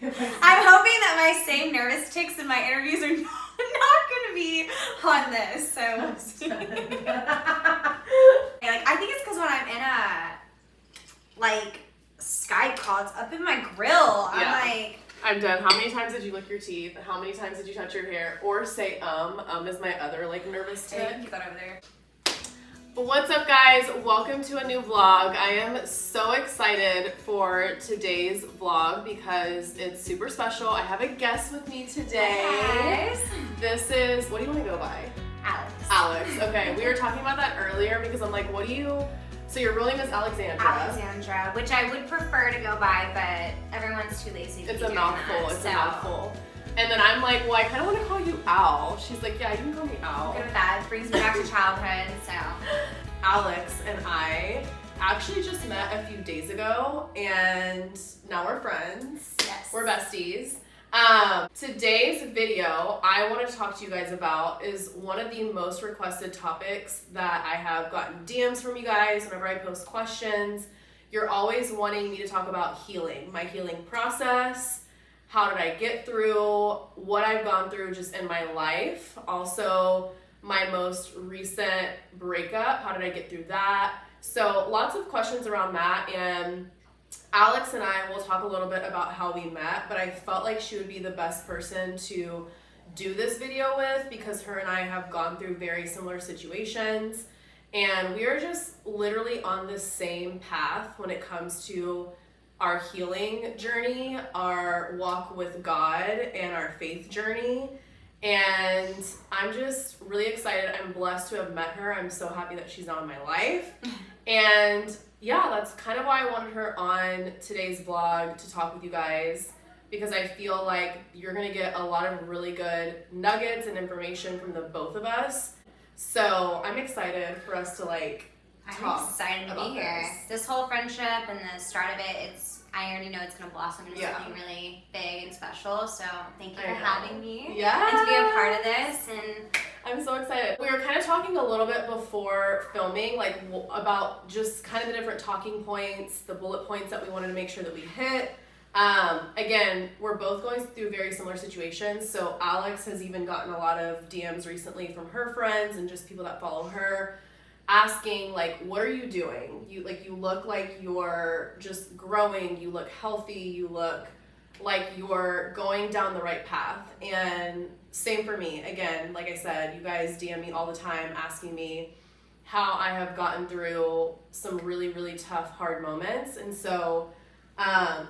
I'm hoping that my same nervous tics in my interviews are not going to be on this. So, I think it's because when I'm in a, Skype call, it's up in my grill. I'm done. How many times did you lick your teeth? How many times did you touch your hair? Or say is my other nervous tic. Keep that over there. What's up, guys? Welcome to a new vlog. I am so excited for today's vlog because it's super special. I have a guest with me today. Yes. This is, what do you want to go by? Alex. Okay, we were talking about that earlier because I'm like, so your real name is Alexandra. Alexandra, which I would prefer to go by, but everyone's too lazy to It's be a doing mouthful. that, It's a mouthful. And then I'm like, well, I kind of want to call you Al. She's like, yeah, you can call me Al. I'm good with that. It brings me back to childhood, so. Alex and I actually just met a few days ago, and now we're friends. Yes. We're besties. Today's video I want to talk to you guys about is one of the most requested topics that I have gotten DMs from you guys whenever I post questions. You're always wanting me to talk about healing, my healing process. How did I get through what I've gone through just in my life? Also, my most recent breakup, how did I get through that? So lots of questions around that, and Alex and I will talk a little bit about how we met, but I felt like she would be the best person to do this video with because her and I have gone through very similar situations, and we are just literally on the same path when it comes to our healing journey, our walk with God, and our faith journey. And I'm just really excited. I'm blessed to have met her. I'm so happy that she's now in my life. And yeah, that's kind of why I wanted her on today's vlog to talk with you guys, because I feel like you're going to get a lot of really good nuggets and information from the both of us. So I'm excited for us to talk. I'm excited to be here. This whole friendship and the start of it, I already know it's going to blossom into something really big and special. So thank you for having me. Yeah. And to be a part of this. And I'm so excited. We were kind of talking a little bit before filming, about just kind of the different talking points, the bullet points that we wanted to make sure that we hit. Again, we're both going through very similar situations. So Alex has even gotten a lot of DMs recently from her friends and just people that follow her, asking what are you doing? You look like you're just growing, you look healthy, you look like you're going down the right path. And same for me. Again, like I said, you guys DM me all the time asking me how I have gotten through some really, really tough, hard moments. And so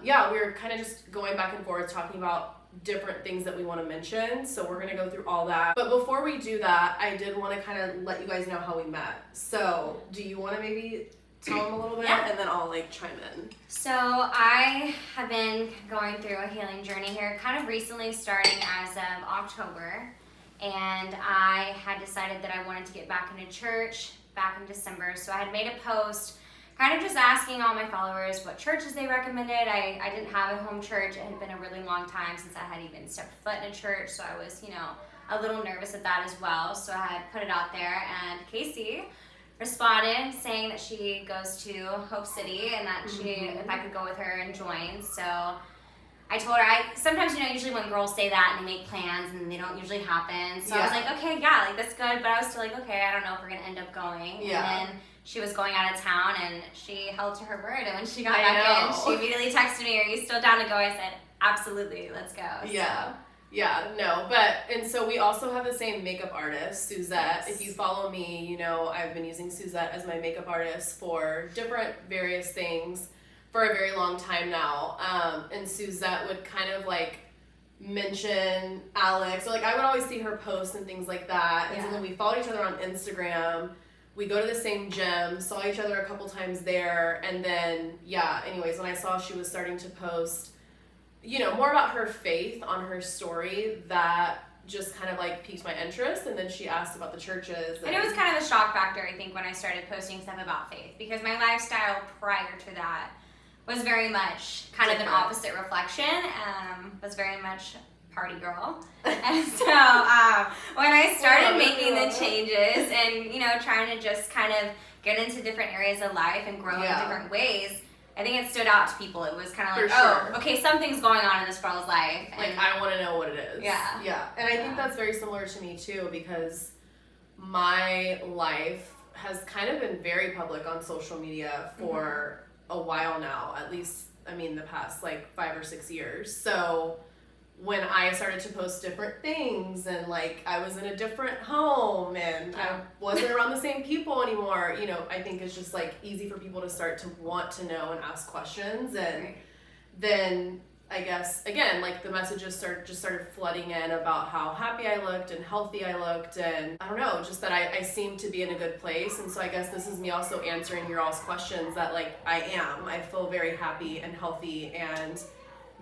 we're kind of just going back and forth talking about different things that we want to mention, so we're going to go through all that. But before we do that, I did want to kind of let you guys know how we met. So do you want to maybe tell them a little bit? Yeah. And then I'll chime in. so I have been going through a healing journey here kind of recently, starting as of October, and I had decided that I wanted to get back into church back in December. So I had made a post kind of just asking all my followers what churches they recommended. I didn't have a home church. It had been a really long time since I had even stepped foot in a church, so I was, a little nervous at that as well. So I had put it out there, and Casey responded saying that she goes to Hope City and that if I could go with her and join. So I told her, sometimes, usually when girls say that and they make plans and they don't usually happen. So I was like, okay, that's good. But I was still like, okay, I don't know if we're going to end up going. Yeah. And then she was going out of town, and she held to her word. And when she got back in, she immediately texted me, are you still down to go? I said, absolutely, let's go. Yeah. So. Yeah, no, and so we also have the same makeup artist, Suzette. Yes. If you follow me, I've been using Suzette as my makeup artist for different various things for a very long time now. And Suzette would kind of mention Alex. So I would always see her posts and things like that. And so then we followed each other on Instagram. We go to the same gym, saw each other a couple times there. And then, anyways, when I saw she was starting to post, more about her faith on her story, that just kind of piqued my interest. And then she asked about the churches. And it was kind of a shock factor, I think, when I started posting stuff about faith, because my lifestyle prior to that was very much kind of an opposite reflection, was very much party girl. And so when I started making the changes and, trying to just kind of get into different areas of life and grow in different ways, I think it stood out to people. It was kind of like, For sure. oh, okay, something's going on in this girl's life. Like, And I want to know what it is. Yeah. Yeah. And I think that's very similar to me too, because my life has kind of been very public on social media for a while now, at least, I mean, the past like 5 or 6 years. So when I started to post different things and like I was in a different home and I wasn't around the same people anymore, you know, I think it's just like easy for people to start to want to know and ask questions. And then I guess again, like the messages started flooding in about how happy I looked and healthy I looked, and I don't know, just that I seemed to be in a good place. And so I guess this is me also answering your all's questions that like I feel very happy and healthy and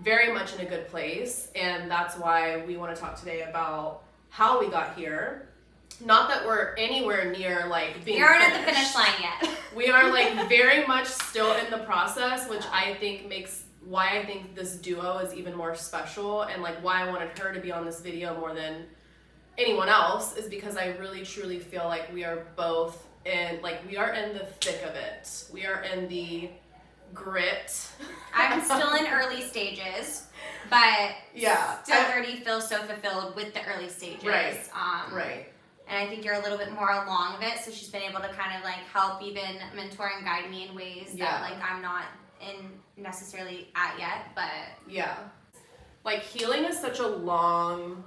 very much in a good place. And that's why we want to talk today about how we got here. Not that we're anywhere near like being we aren't finished. at the finish line yet. We are like very much still in the process, which I think makes why I think this duo is even more special, and like why I wanted her to be on this video more than anyone else is because I really truly feel like we are both in, like we are in the thick of it. We are in the grit. I'm still in early stages, but yeah, still already feel so fulfilled with the early stages. Right. Right. And I think you're a little bit more along of it, so she's been able to kind of like help even mentor and guide me in ways that like I'm not in necessarily at yet, but like healing is such a long,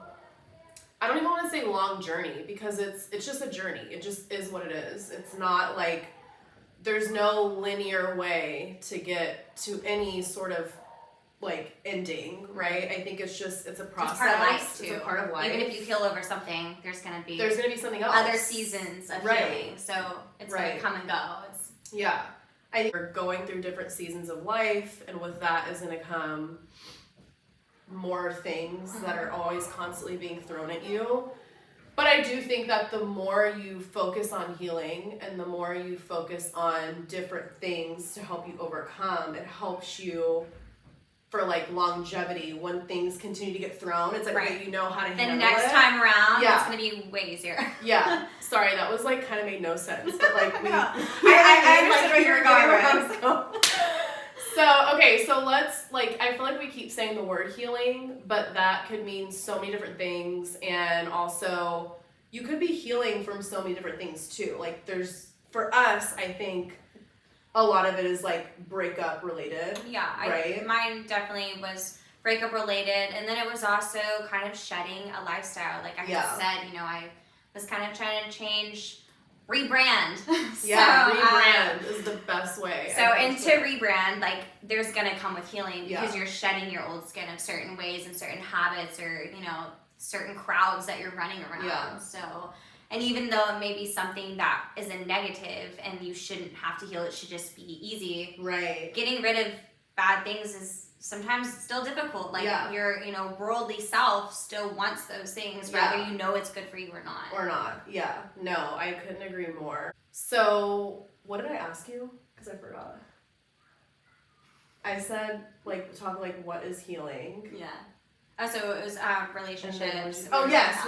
I don't even want to say long journey, because it's just a journey. It just is what it is. It's not like there's no linear way to get to any sort of like ending, right? I think it's a process. It's part of life too. It's a part of life. Even if you heal over something, there's gonna be something else. other seasons of healing. So it's gonna come and go. I think we're going through different seasons of life, and with that is going to come more things that are always constantly being thrown at you. But I do think that the more you focus on healing and the more you focus on different things to help you overcome, it helps you for like longevity when things continue to get thrown. It's like, okay, you know how to handle it. The next time around, it's going to be way easier. Yeah. Sorry, that was like kind of made no sense. But like I understood where you were going with. So let's like, I feel like we keep saying the word healing, but that could mean so many different things. And also you could be healing from so many different things too. Like for us, I think a lot of it is like breakup related. Yeah, right? Mine definitely was breakup related, and then it was also kind of shedding a lifestyle. Like I had said, I was kind of trying to rebrand. Rebrand is the best way. So rebrand, like there's gonna come with healing because you're shedding your old skin of certain ways and certain habits or certain crowds that you're running around. Yeah. So. And even though it may be something that is a negative and you shouldn't have to heal, it should just be easy. Right. Getting rid of bad things is sometimes still difficult. Like your, worldly self still wants those things, whether you know it's good for you or not. Or not. Yeah. No, I couldn't agree more. So what did I ask you? Because I forgot. I said what is healing? Yeah. Oh, so it was relationships.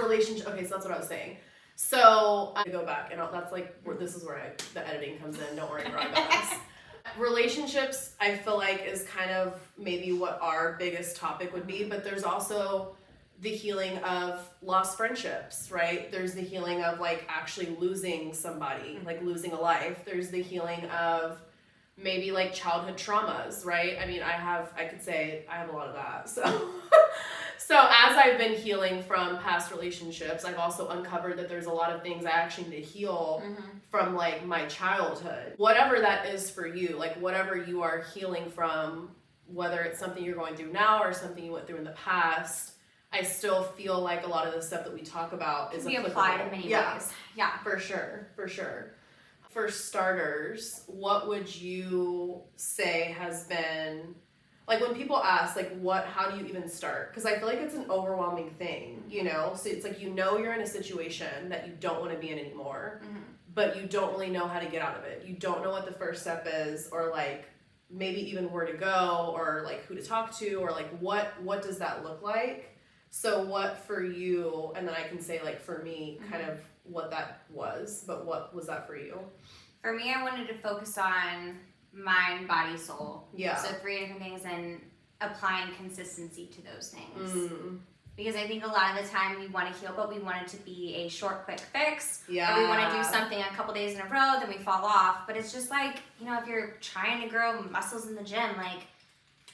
Relationship. Okay, so that's what I was saying. So I go back, and that's like this is where the editing comes in. Don't worry, I got this. Relationships, I feel like, is kind of maybe what our biggest topic would be, but there's also the healing of lost friendships, right? There's the healing of like actually losing somebody, like losing a life. There's the healing of maybe like childhood traumas, right? I mean, I could say I have a lot of that. So as I've been healing from past relationships, I've also uncovered that there's a lot of things I actually need to heal from like my childhood. Whatever that is for you, like whatever you are healing from, whether it's something you're going through now or something you went through in the past, I still feel like a lot of the stuff that we talk about is applicable. Applied in many ways. Yeah. For sure. For starters, what would you say has been, like when people ask, like how do you even start? Because I feel like it's an overwhelming thing, So it's like, you're in a situation that you don't want to be in anymore, but you don't really know how to get out of it. You don't know what the first step is, or like maybe even where to go, or like who to talk to, or like what does that look like? So what for you, and then I can say like for me, kind of what that was, but what was that for you? For me, I wanted to focus on mind, body, soul. Yeah. So 3 different things, and applying consistency to those things. Mm. Because I think a lot of the time we want to heal, but we want it to be a short, quick fix. Yeah. Or we want to do something a couple days in a row, then we fall off. But it's just like, you know, if you're trying to grow muscles in the gym, like,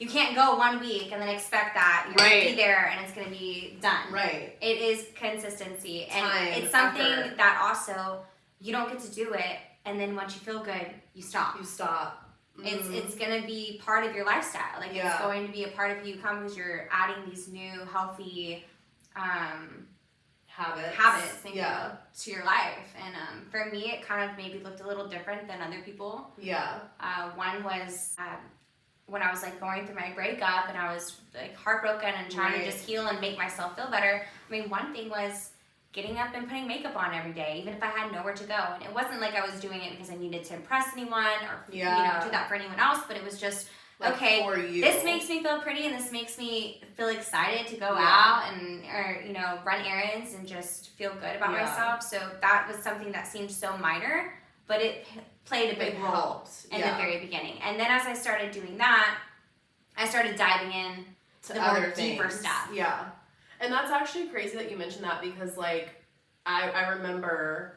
you can't go 1 week and then expect that you're going to be there and it's going to be done. Right. It is consistency. And Time, it's something effort. that also, you don't get to do it, and then once you feel good, you stop. You stop. It's going to be part of your lifestyle. Like, Yeah. it's going to be a part of who you come, because you're adding these new healthy habits Yeah. you know, to your life. And for me, it kind of maybe looked a little different than other people. Yeah. One was when I was like going through my breakup and I was like heartbroken and trying to just heal and make myself feel better. I mean, one thing was getting up and putting makeup on every day, even if I had nowhere to go. And it wasn't like I was doing it because I needed to impress anyone or you know, do that for anyone else, but it was just, like, okay, for you. This makes me feel pretty, and this makes me feel excited to go out and, or, you know, run errands and just feel good about myself. So that was something that seemed so minor, but it played a big role in the very beginning. And then as I started doing that, I started diving in to the more deeper stuff. Yeah. And that's actually crazy that you mentioned that, because like I remember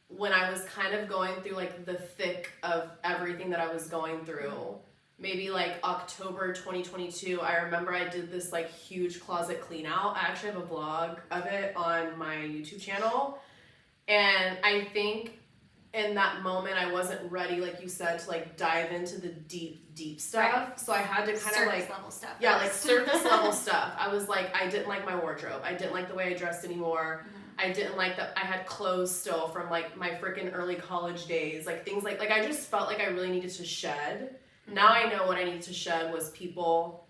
when I was kind of going through like the thick of everything that I was going through, maybe like October 2022, I remember I did this like huge closet clean out. I actually have a vlog of it on my YouTube channel. And I think in that moment I wasn't ready, like you said, to like dive into the deep stuff. Right. So I had to kind of like level stuff. Yeah, like surface level stuff. I was like, I didn't like my wardrobe. I didn't like the way I dressed anymore. I didn't like that I had clothes still from like my freaking early college days. Like things like I just felt like I really needed to shed. Now I know what I needed to shed was people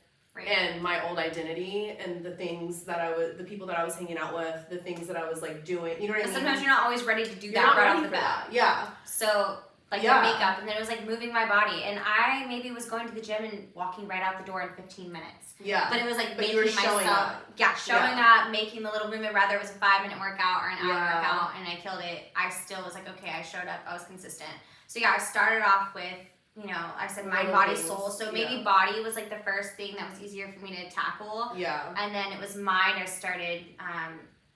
and my old identity and the things that the people that I was hanging out with, the things that I was like doing. You know what I mean? Sometimes you're not always ready to do that right off the bat. Yeah. So like the makeup, and then it was like moving my body, and I maybe was going to the gym and walking right out the door in 15 minutes. Yeah. But it was like but making myself showing up, making the little movement, whether it was a 5-minute workout or an hour workout, and I killed it. I still was like, okay, I showed up, I was consistent. So yeah, I started off with, you know, I said mind, body, soul. So maybe body was like the first thing that was easier for me to tackle. Yeah. And then it was mind. I started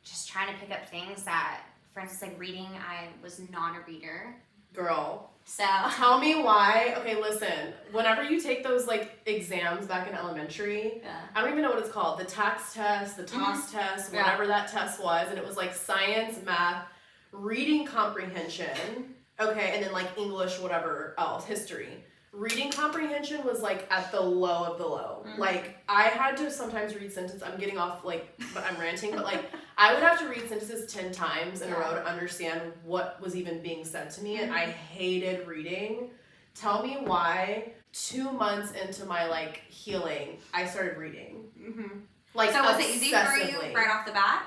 just trying to pick up things that, for instance, like reading, I was not a reader. Girl. So tell me why. Okay, listen. Whenever you take those like exams back in elementary, I don't even know what it's called. The TAKS test, the TOS test, whatever that test was, and it was like science, math, reading comprehension. Okay, and then like English, whatever else, history. Reading comprehension was like at the low of the low. Like I had to sometimes read sentences. I'm getting off like, but I'm ranting. But like I would have to read sentences 10 times in a row to understand what was even being said to me, and I hated reading. Tell me why 2 months into my like healing, I started reading. Like so was it easy for you right off the bat?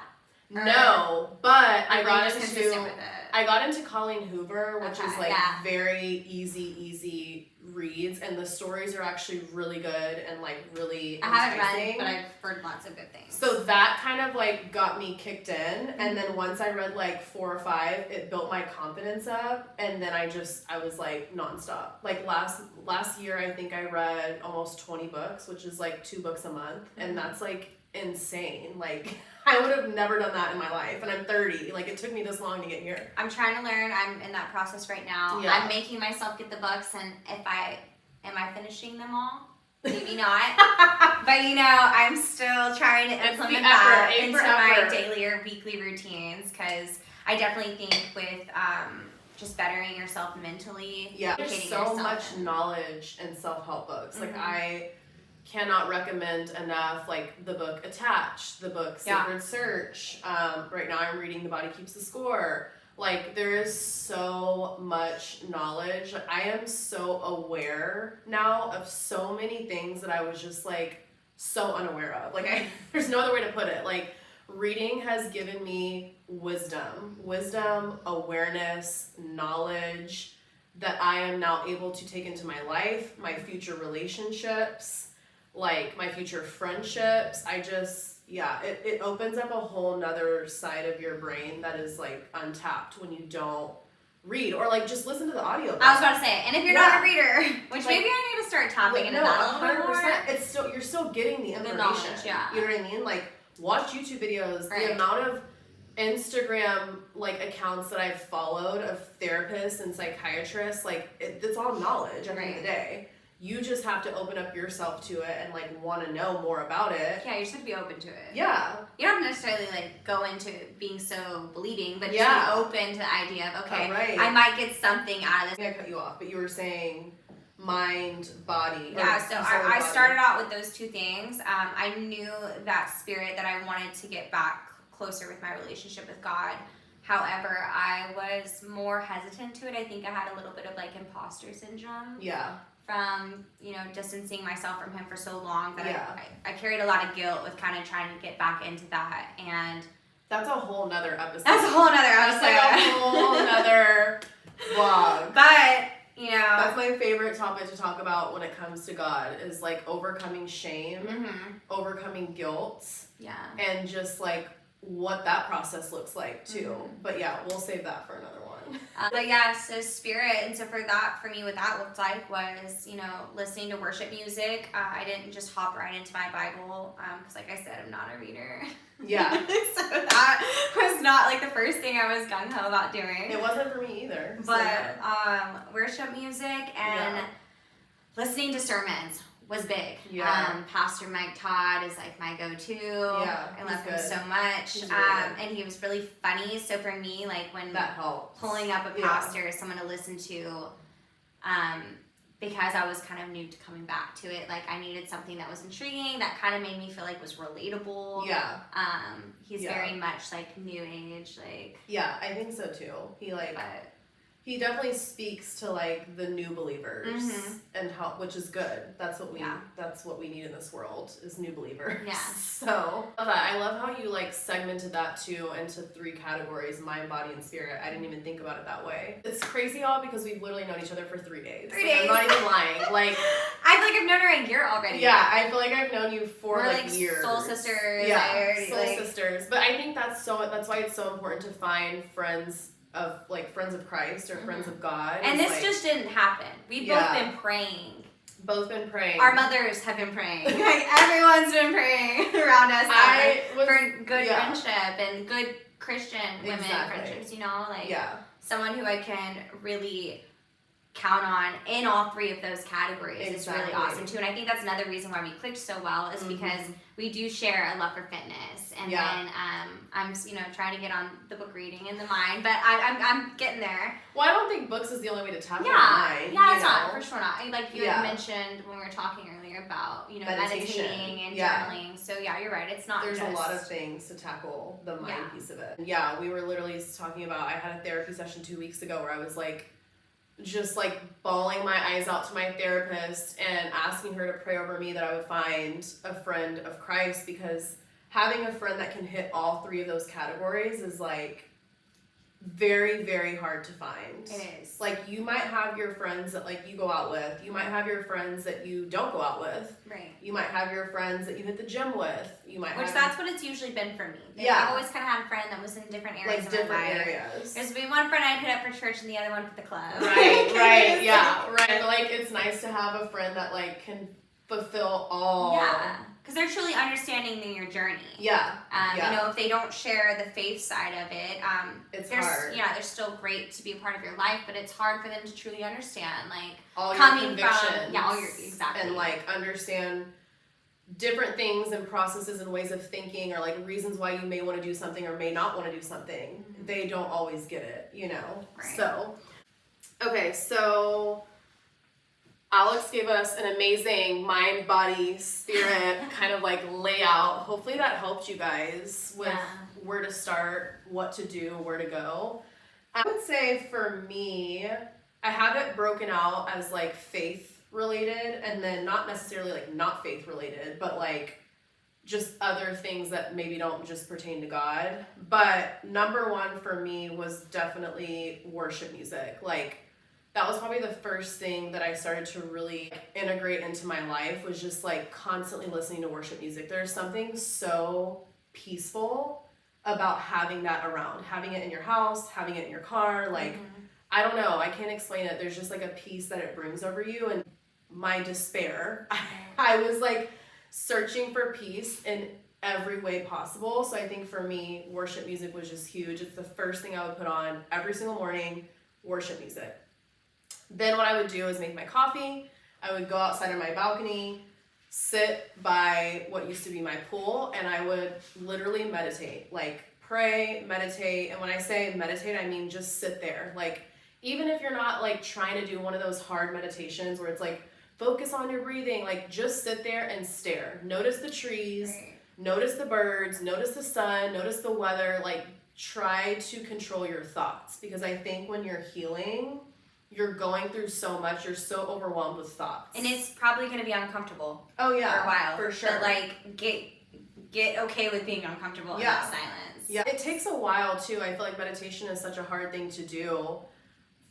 No, but I got into Colleen Hoover, which is like very easy reads, and the stories are actually really good and like really enticing. I haven't read, but I've heard lots of good things. So that kind of like got me kicked in, and then once I read like 4 or 5, it built my confidence up, and then I was like nonstop. Like last year, I think I read almost 20 books, which is like 2 books a month, and that's like insane. Like I would have never done that in my life, and I'm 30. Like it took me this long to get here. I'm trying to learn. I'm in that process right now. Yeah. I'm making myself get the books, and am I finishing them all? Maybe not. But you know, I'm still trying to implement that into my daily or weekly routines, because I definitely think with just bettering yourself mentally. Yeah, there's so much knowledge in self-help books. Like I cannot recommend enough, like the book Attached, the book Sacred Search. Right now I'm reading The Body Keeps the Score. Like there is so much knowledge. Like, I am so aware now of so many things that I was just like so unaware of. Like there's no other way to put it. Like reading has given me wisdom, awareness, knowledge that I am now able to take into my life, my future relationships, like my future friendships. It opens up a whole nother side of your brain that is like untapped when you don't read or like just listen to the audio. I was about to say, and if you're not a reader, which maybe I need to start tapping into that a little more. It's still, you're still getting the information. The knowledge, yeah. You know what I mean? Like, watch YouTube videos. Right. The amount of Instagram like accounts that I've followed of therapists and psychiatrists, like it's all knowledge at the end of the day. You just have to open up yourself to it and like want to know more about it. Yeah, you just have to be open to it. Yeah. You don't necessarily like go into being so believing, but just be open to the idea of, okay, I might get something out of this. I cut you off, but you were saying mind, body. Yeah, so I started out with those two things. I knew that spirit that I wanted to get back closer with my relationship with God. However, I was more hesitant to it. I think I had a little bit of like imposter syndrome. Yeah. From, distancing myself from him for so long that I carried a lot of guilt with kind of trying to get back into that. And that's a whole nother episode. That's a whole nother episode. That's like a whole nother vlog. But, that's my favorite topic to talk about when it comes to God is like overcoming shame, overcoming guilt. Yeah. And just like what that process looks like too. But yeah, we'll save that for another one. But yeah, so spirit, and so for me, what that looked like was, listening to worship music. I didn't just hop right into my Bible, because like I said, I'm not a reader. Yeah. So that was not like the first thing I was gung-ho about doing. It wasn't for me either. But worship music and listening to sermons was big. Yeah. Pastor Mike Todd is like my go-to. Yeah. I love him so much. And he was really funny. So for me, like when that helps. Pulling up a pastor, someone to listen to, because I was kind of new to coming back to it, like I needed something that was intriguing, that kind of made me feel like was relatable. Yeah. He's very much like new age, like. Yeah, I think so too. He definitely speaks to like the new believers and help, which is good. That's what we need in this world is new believers. Yeah. So I love how you like segmented that too into 3 categories: mind, body, and spirit. I didn't even think about it that way. It's crazy all because we've literally known each other for 3 days. 3 days. I'm not even lying. Like I feel like I've known her a year already. Yeah, I feel like I've known you for We're like years. Soul sisters. Yeah, soul sisters. But I think that's why it's so important to find friends of Christ or friends of God. And this just didn't happen. We've both been praying. Our mothers have been praying. Like everyone's been praying around us for good friendship and good Christian women friendships, someone who I can really count on in all 3 of those categories is really awesome too. And I think that's another reason why we clicked so well is because we do share a love for fitness. And then I'm trying to get on the book reading and the mind, but I'm getting there. Well, I don't think books is the only way to tap into the mind. Yeah, it's not, for sure not. Like you had mentioned when we were talking earlier about, meditating and journaling. So yeah, you're right. It's not There's a lot of things to tackle the mind piece of it. Yeah, we were literally talking about, I had a therapy session 2 weeks ago where I was like, just like bawling my eyes out to my therapist and asking her to pray over me that I would find a friend of Christ, because having a friend that can hit all 3 of those categories is like very, very hard to find. It is. Like you might have your friends that like you go out with. You might have your friends that you don't go out with. Right. You might have your friends that you hit the gym with. That's what it's usually been for me. I've always kind of had a friend that was in different areas of my life. There's been one friend I'd hit up for church and the other one for the club. Right, yeah, right. But like it's nice to have a friend that like can fulfill all. Yeah. Because they're truly understanding in your journey. Yeah. If they don't share the faith side of it, it's hard. Yeah, they're still great to be a part of your life, but it's hard for them to truly understand, like all coming your convictions. From all your exactly. And like understand different things and processes and ways of thinking, or like reasons why you may want to do something or may not want to do something. They don't always get it, Right. So, okay, so Alex gave us an amazing mind, body, spirit kind of like layout. Hopefully that helped you guys with where to start, what to do, where to go. I would say for me, I have it broken out as like faith related, and then not necessarily like not faith related, but like just other things that maybe don't just pertain to God. But number 1 for me was definitely worship music. Like that was probably the first thing that I started to really integrate into my life, was just like constantly listening to worship music. There's something so peaceful about having that around, having it in your house, having it in your car. Like I don't know, I can't explain it. There's just like a peace that it brings over you. And my despair, I was like searching for peace in every way possible. So I think for me, worship music was just huge. It's the first thing I would put on every single morning, worship music. Then what I would do is make my coffee. I would go outside on my balcony, sit by what used to be my pool, and I would literally meditate, like pray, meditate. And when I say meditate, I mean just sit there. Like, even if you're not like trying to do one of those hard meditations where it's like focus on your breathing, like just sit there and stare. Notice the trees, Right. notice the birds, notice the sun, notice the weather. Like, try to control your thoughts, because I think when you're healing, you're going through so much, you're so overwhelmed with thoughts. And it's probably going to be uncomfortable oh yeah, for a while. for sure. But like get okay with being uncomfortable in Yeah. that silence. Yeah, it takes a while too. I feel like meditation is such a hard thing to do.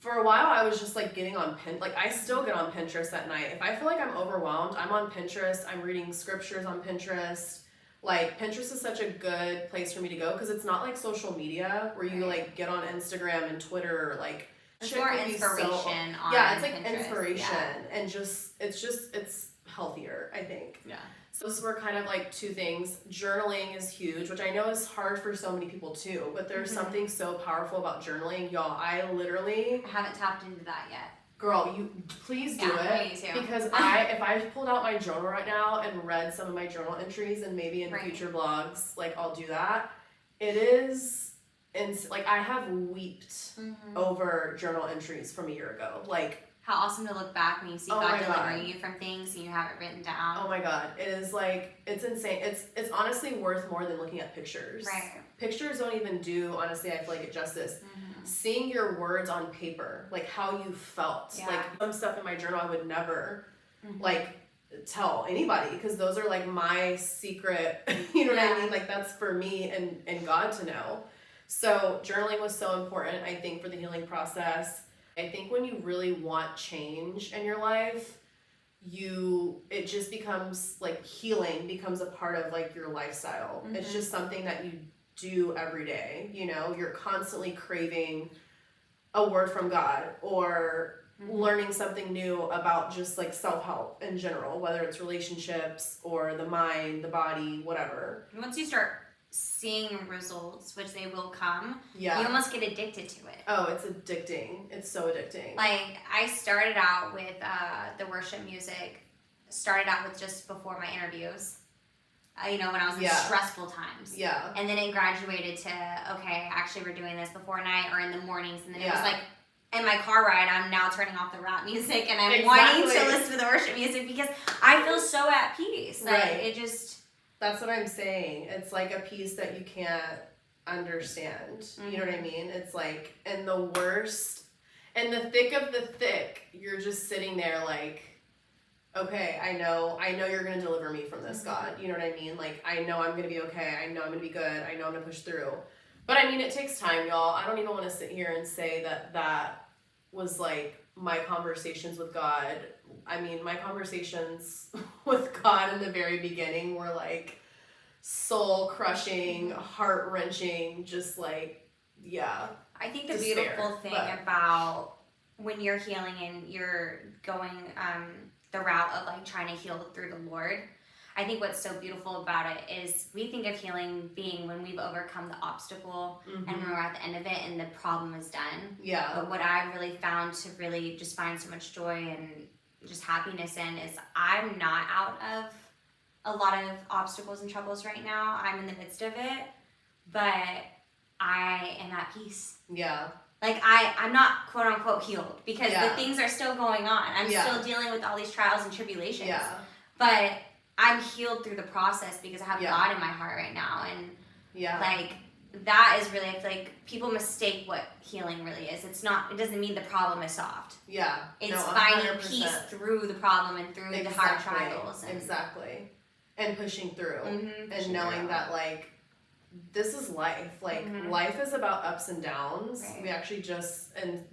For a while, I was just like getting on like I still get on Pinterest at night. If I feel like I'm overwhelmed, I'm on Pinterest. I'm reading scriptures on Pinterest. Like, Pinterest is such a good place for me to go, because it's not like social media where you like get on Instagram and Twitter, or like It's shit more can be inspiration on yeah, it's like Pinterest. inspiration, Yeah. and it's healthier, I think. Yeah. So those were kind of like two things. Journaling is huge, which I know is hard for so many people too, but there's something so powerful about journaling. Y'all, I literally, I haven't tapped into that yet. girl, you please do Yeah, it. me too. Because if I pulled out my journal right now and read some of my journal entries, and maybe in Right. future vlogs, like I'll do that. It is, and like I have weeped over journal entries from a year ago. Like, How awesome to look back when you see Oh God my delivering God. you from things and you have it written down. oh my god, it is like, it's insane. It's honestly worth more than looking at pictures. Right. Pictures don't even do, honestly, I feel like it justice. Seeing your words on paper, like how you felt. Yeah. Like, some stuff in my journal I would never like tell anybody, because those are like my secret, you know what I Yeah. mean? Like, that's for me and God to know. So journaling was so important, I think, for the healing process. I think when you really want change in your life, it just becomes like, healing becomes a part of like your lifestyle. It's just something that you do every day. You know, you're constantly craving a word from God, or learning something new about just like self-help in general, whether it's relationships or the mind, the body, whatever. Once you start seeing results, which they will come, Yeah. you almost get addicted to it. Oh, it's addicting. It's so addicting. Like, I started out with the worship music, started out with just before my interviews, when I was in Yeah. stressful times. Yeah. And then it graduated to, okay, actually we're doing this before night or in the mornings. And then it was Yeah. like, in my car ride, I'm now turning off the rap music and I'm Exactly. wanting to listen to the worship music because I feel so at peace. Like, Right. it just... That's what I'm saying. It's like a piece that you can't understand. You know what I mean? It's like, in the worst, in the thick of the thick, you're just sitting there like, okay, I know you're going to deliver me from this, God. You know what I mean? Like, I know I'm going to be okay. I know I'm going to be good. I know I'm going to push through. But I mean, it takes time, y'all. I don't even want to sit here and say that was like my conversations with God. I mean, my conversations with God in the very beginning were like soul crushing, heart wrenching, just like, yeah. I think the Despair, beautiful thing but- about when you're healing and you're going the route of like trying to heal through the Lord, I think what's so beautiful about it is we think of healing being when we've overcome the obstacle and when we're at the end of it and the problem is done. Yeah. But what I really found to really just find so much joy and just happiness in is I'm not out of a lot of obstacles and troubles right now. I'm in the midst of it, but I am at peace. Yeah. Like, I'm not quote unquote healed because Yeah. the things are still going on. I'm Yeah. still dealing with all these trials and tribulations. Yeah. But I'm healed through the process because I have Yeah. God in my heart right now. And Yeah. like, that is really, I feel like people mistake what healing really is. It doesn't mean the problem is solved. Yeah. It's No, finding 100%. peace through the problem and through the hard trials. And, Exactly. And pushing through. Mhm, And pushing knowing through. that, like, this is life. Like, Mhm. life is about ups and downs. Right. We actually just, in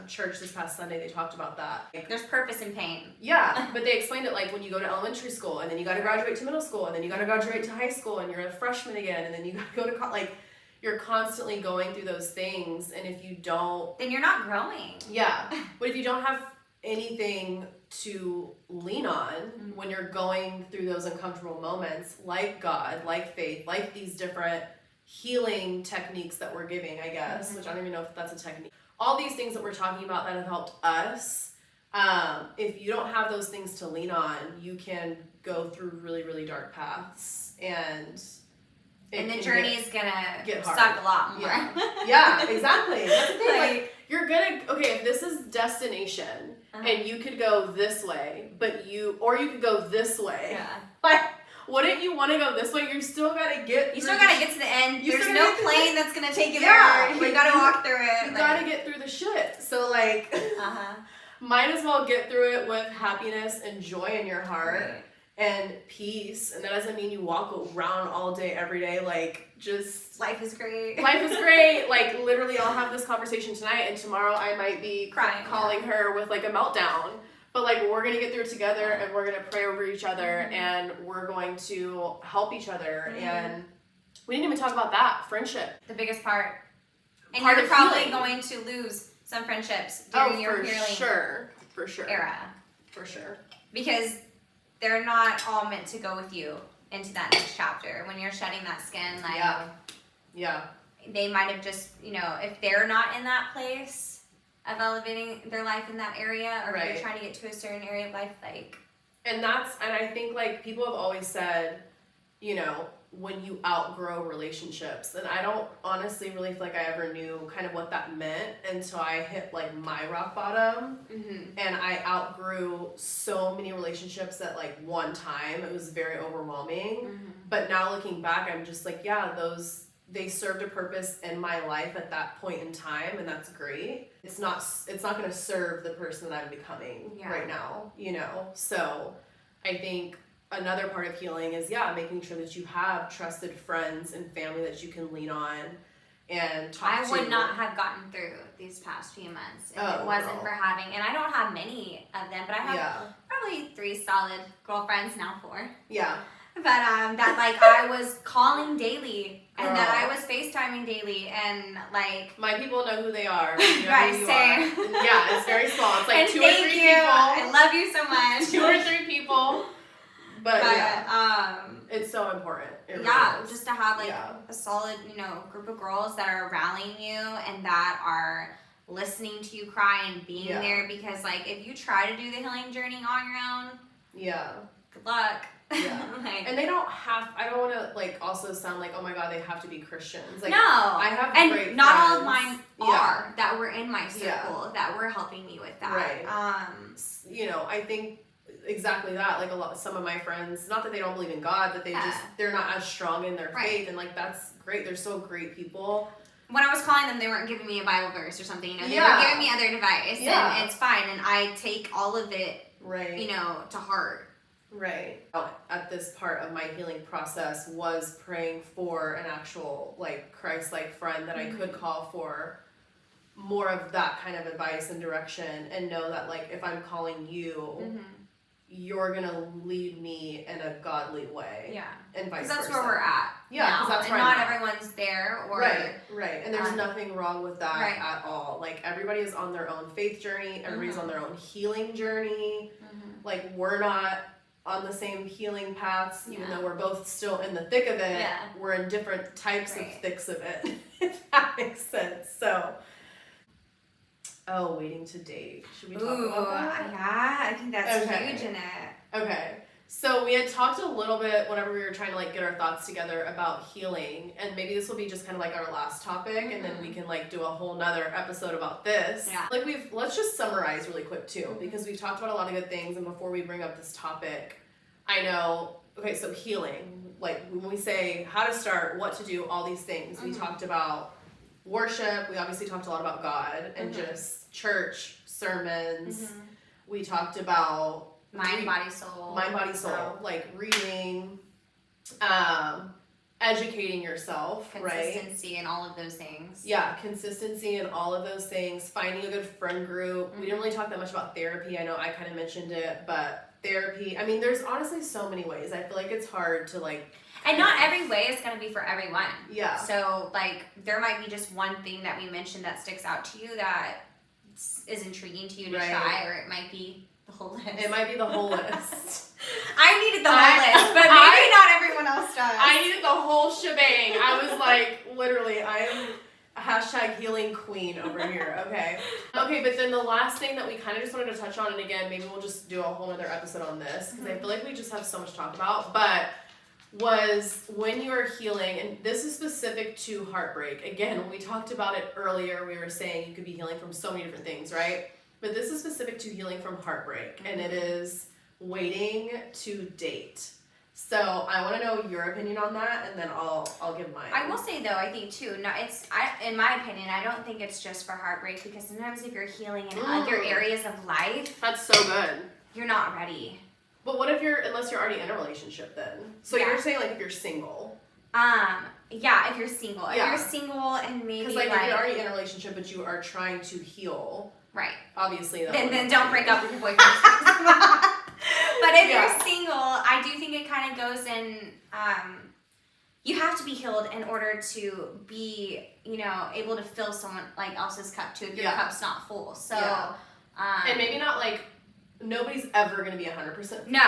church this past Sunday, they talked about that. Like, There's purpose in pain. yeah, but they explained it like when you go to elementary school, and then you got to graduate to middle school, and then you got to graduate to high school, and you're a freshman again, and then you got to go to college. Like, you're constantly going through those things, and if you don't, then you're not growing. Yeah. But if you don't have anything to lean on when you're going through those uncomfortable moments, like God, like faith, like these different healing techniques that we're giving, I guess, which I don't even know if that's a technique. All these things that we're talking about that have helped us, if you don't have those things to lean on, you can go through really, really dark paths, and the journey is gonna get hard. suck a lot more. Yeah, exactly. That's the thing. Like, you're gonna, okay, if this is destination, and you could go this way, or you could go this way. Yeah. Like, wouldn't you want to go this way? You still gotta get. You still gotta get to the end. There's no plane that's gonna take you there. You gotta walk through it. You gotta get through the shit. So like, might as well get through it with happiness and joy in your heart. Right. And peace, and that doesn't mean you walk around all day, every day, like, just... Life is great. Life is great. Like, literally, I'll have this conversation tonight, and tomorrow I might be crying, calling her with, like, a meltdown. But, like, we're going to get through it together, and we're going to pray over each other, and we're going to help each other, and we didn't even talk about that, friendship. The biggest part. And you're probably going to lose some friendships during your healing for sure. era. For sure. Because... they're not all meant to go with you into that next chapter. When you're shedding that skin, like, they might have just, if they're not in that place of elevating their life in that area, or they're trying to get to a certain area of life, like. And I think, like, people have always said, when you outgrow relationships, and I don't honestly really feel like I ever knew kind of what that meant until I hit, like, my rock bottom, and I outgrew so many relationships at, like, one time. It was very overwhelming, but now looking back, I'm just like, yeah, they served a purpose in my life at that point in time, and that's great. It's not going to serve the person that I'm becoming right now, So I think another part of healing is, making sure that you have trusted friends and family that you can lean on and talk to. I would not have gotten through these past few months if it wasn't for having, and I don't have many of them, but I have probably 3 solid girlfriends, now 4. Yeah. But that, like, I was calling daily, and that I was FaceTiming daily, and, like... My people know who they are. Right, same. Yeah, it's very small. It's like 2 or 3 people. I love you so much. 2 or 3 people. But it's so important. It really is. Just to have, like, a solid, group of girls that are rallying you and that are listening to you cry and being there, because, like, if you try to do the healing journey on your own, good luck. Yeah. And they don't have, I don't want to, like, also sound like, oh my God, they have to be Christians. Like, no. I have great and not friends. all of mine are that were in my circle that were helping me with that. Right. I think exactly that. Like, some of my friends, not that they don't believe in God, but they're not as strong in their faith, and, like, that's great. They're so great people. When I was calling them, they weren't giving me a Bible verse or something, they were giving me other advice, and it's fine, and I take all of it, to heart. Right. At this part of my healing process was praying for an actual, like, Christ-like friend that I could call for more of that kind of advice and direction, and know that, like, if I'm calling you, you're gonna lead me in a godly way. Yeah. And vice versa. Because that's where we're at. Yeah, because that's where I'm at. Everyone's there. Or Right. And there's nothing wrong with that at all. Like, everybody is on their own faith journey. Everybody's on their own healing journey. Like, we're not on the same healing paths, even though we're both still in the thick of it. Yeah. We're in different types of thicks of it, if that makes sense. So, waiting to date. Should we talk about that? Yeah, I think that's huge in it. Okay. So we had talked a little bit whenever we were trying to, like, get our thoughts together about healing, and maybe this will be just kind of like our last topic, and then we can, like, do a whole nother episode about this. Yeah. Like, let's just summarize really quick too, because we've talked about a lot of good things, and before we bring up this topic, I know, okay, so healing, like, when we say how to start, what to do, all these things, we talked about worship, we obviously talked a lot about God, and just church, sermons, we talked about mind, body, soul, like reading, educating yourself, consistency and all of those things. Yeah, consistency and all of those things. Finding a good friend group. We didn't really talk that much about therapy. I know I kind of mentioned it, but therapy. I mean, there's honestly so many ways. I feel like it's hard to like. And not every way is going to be for everyone. Yeah. So, like, there might be just one thing that we mentioned that sticks out to you that is intriguing to you to try, or it might be the whole list. It might be the whole list. I needed the whole list, but maybe not everyone else does. I needed the whole shebang. I was like, literally, I am hashtag healing queen over here, okay? Okay, but then the last thing that we kind of just wanted to touch on, and again, maybe we'll just do a whole other episode on this, because I feel like we just have so much to talk about, but was when you are healing, and this is specific to heartbreak. Again, when we talked about it earlier, we were saying you could be healing from so many different things, right? But this is specific to healing from heartbreak, and it is waiting to date. So I want to know your opinion on that, and then I'll give mine. I will say though, I think too, in my opinion, I don't think it's just for heartbreak, because sometimes if you're healing in other areas of life, that's so good. You're not ready. But what if unless you're already in a relationship then? So you're saying like if you're single? Yeah, if you're single. If you're single and maybe because like if you're already in a relationship but you are trying to heal. Right. Obviously. Then don't break up with your boyfriend. But if you're single, I do think it kind of goes in, you have to be healed in order to be, able to fill someone like else's cup too if your cup's not full. So, and maybe not like, nobody's ever going to be 100% No.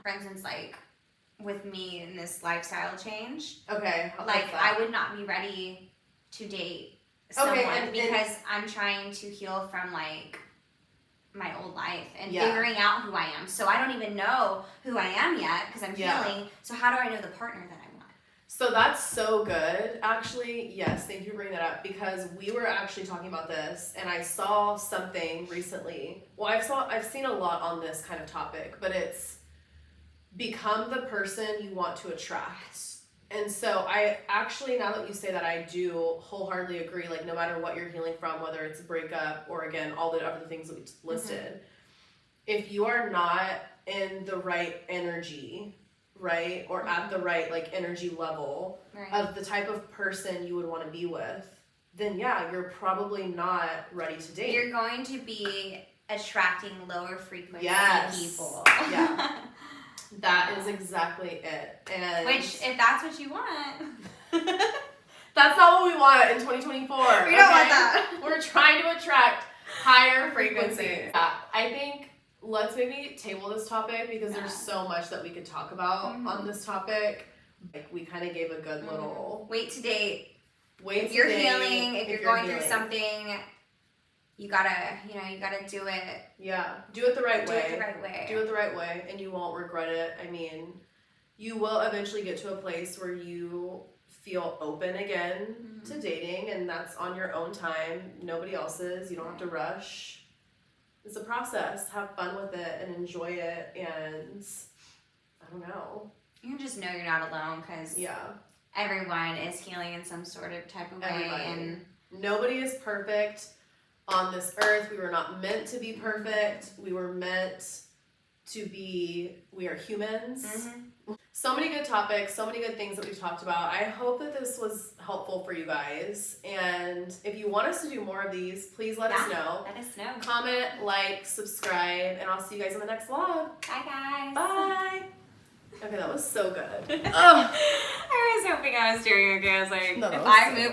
For instance, like with me in this lifestyle change. Okay. Like I would not be ready to date someone because I'm trying to heal from like my old life and figuring out who I am. So I don't even know who I am yet because I'm healing. So how do I know the partner that I want? So that's so good. Actually, yes, thank you for bringing that up because we were actually talking about this and I saw something recently. Well, I've seen a lot on this kind of topic, but it's become the person you want to attract. And so I actually, now that you say that, I do wholeheartedly agree, like no matter what you're healing from, whether it's a breakup or again, all the other things that we listed, if you are not in the right energy, right, or at the right like energy level of the type of person you would want to be with, then yeah, you're probably not ready to date. You're going to be attracting lower frequency people. Yeah. That is exactly it. And which, if that's what you want. That's not what we want in 2024. We don't want that. We're trying to attract higher frequencies. Yeah, I think let's maybe table this topic because there's so much that we could talk about on this topic. Like we kind of gave a good little wait to date. If you're healing, if you're going through something, you gotta do it. Yeah, do it the right way. Do it the right way. Do it the right way, and you won't regret it. I mean, you will eventually get to a place where you feel open again to dating, and that's on your own time. Nobody else's. You don't have to rush. It's a process. Have fun with it and enjoy it, and I don't know. You can just know you're not alone because everyone is healing in some sort of type of way. And nobody is perfect. On this earth, we were not meant to be perfect. We were meant to be, we are humans. So many good topics, so many good things that we've talked about. I hope that this was helpful for you guys. And if you want us to do more of these, please let us know. Let us know. Comment, like, subscribe, and I'll see you guys in the next vlog. Bye, guys. Bye. Okay, that was so good. I was hoping I was doing okay. I was like, if I move